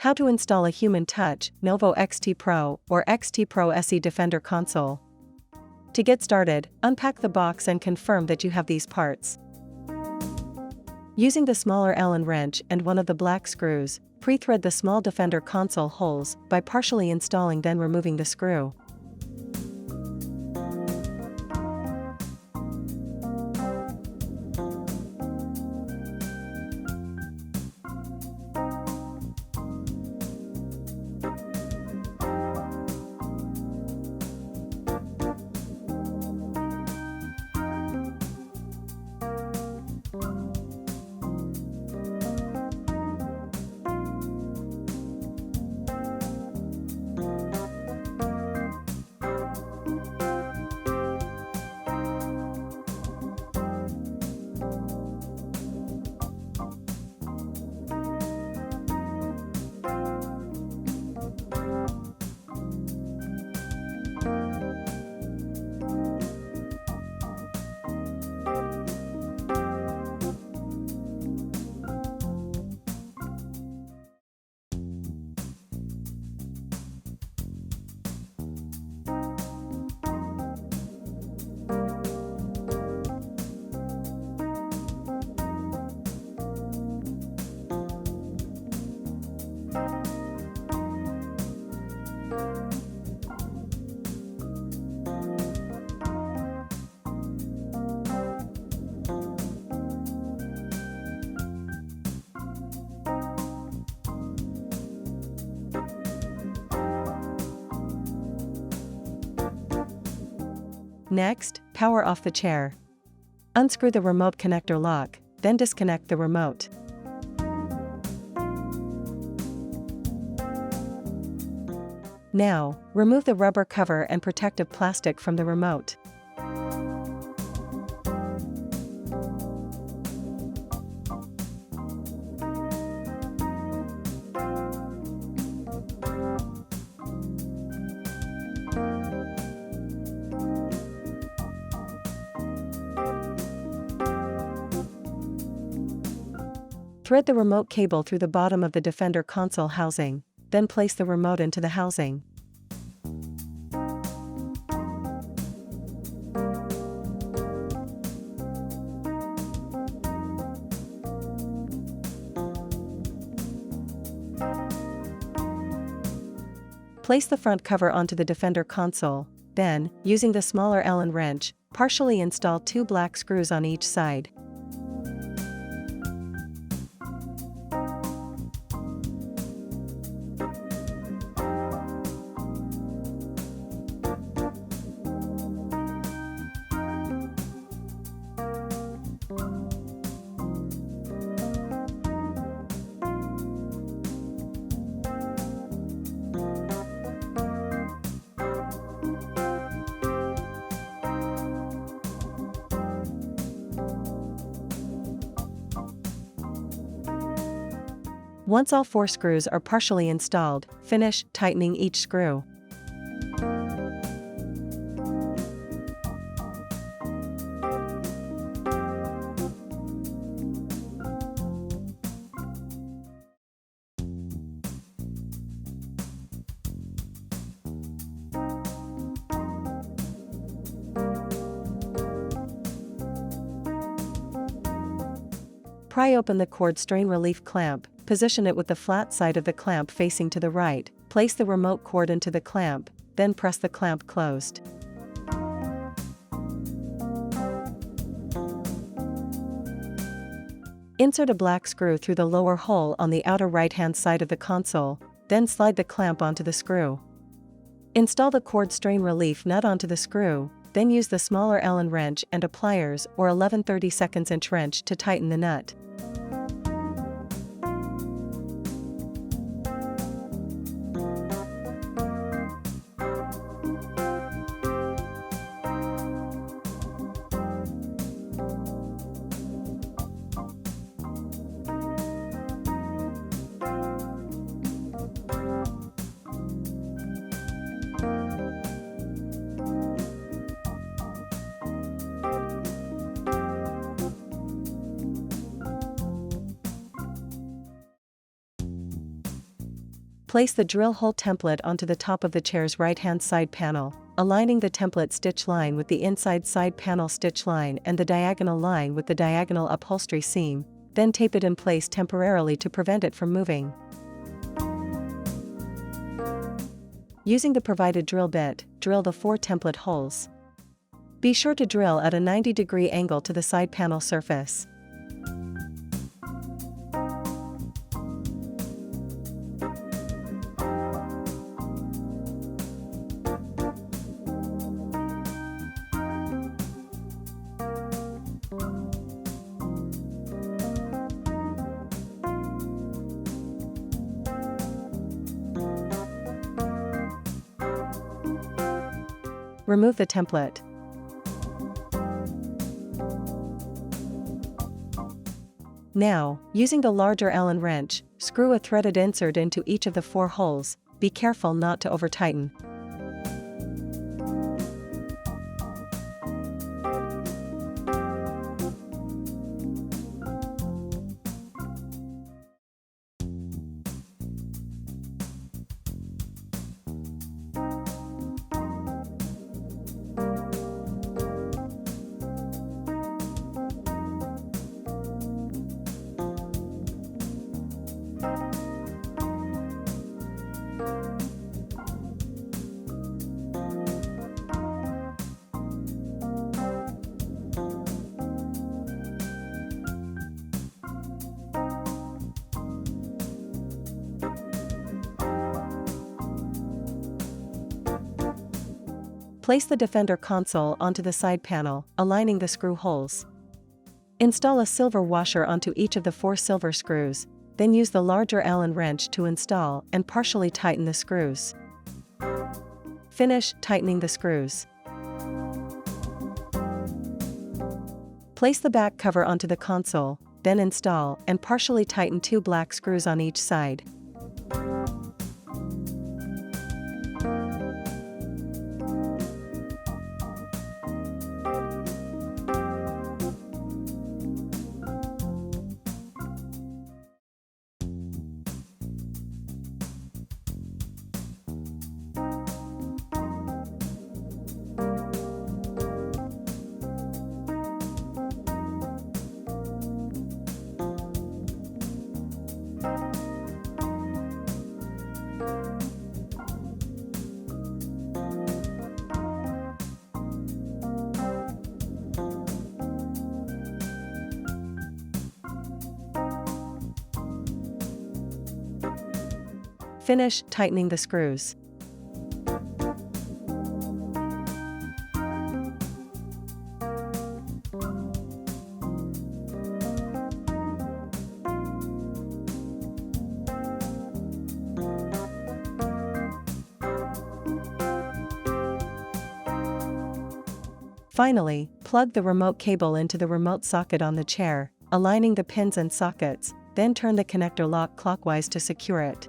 How to install a Human Touch, Novo XT Pro or XT Pro SE Defender console. To get started, unpack the box and confirm that you have these parts. Using the smaller Allen wrench and one of the black screws, pre-thread the small Defender console holes by partially installing then removing the screw. Next, power off the chair. Unscrew the remote connector lock, then disconnect the remote. Now, remove the rubber cover and protective plastic from the remote. Thread the remote cable through the bottom of the Defender console housing, then place the remote into the housing. Place the front cover onto the Defender console, then, using the smaller Allen wrench, partially install 2 black screws on each side. Once all 4 screws are partially installed, finish tightening each screw. Pry open the cord strain relief clamp, position it with the flat side of the clamp facing to the right, place the remote cord into the clamp, then press the clamp closed. Insert a black screw through the lower hole on the outer right-hand side of the console, then slide the clamp onto the screw. Install the cord strain relief nut onto the screw, then use the smaller Allen wrench and a pliers or 11/32 inch wrench to tighten the nut. Place the drill hole template onto the top of the chair's right-hand side panel, aligning the template stitch line with the inside side panel stitch line and the diagonal line with the diagonal upholstery seam, then tape it in place temporarily to prevent it from moving. Using the provided drill bit, drill the 4 template holes. Be sure to drill at a 90-degree angle to the side panel surface. Remove the template. Now, using the larger Allen wrench, screw a threaded insert into each of the 4 holes. Be careful not to over-tighten. Place the Defender console onto the side panel, aligning the screw holes. Install a silver washer onto each of the 4 silver screws, then use the larger Allen wrench to install and partially tighten the screws. Finish tightening the screws. Place the back cover onto the console, then install and partially tighten 2 black screws on each side. Finish tightening the screws. Finally, plug the remote cable into the remote socket on the chair, aligning the pins and sockets, then turn the connector lock clockwise to secure it.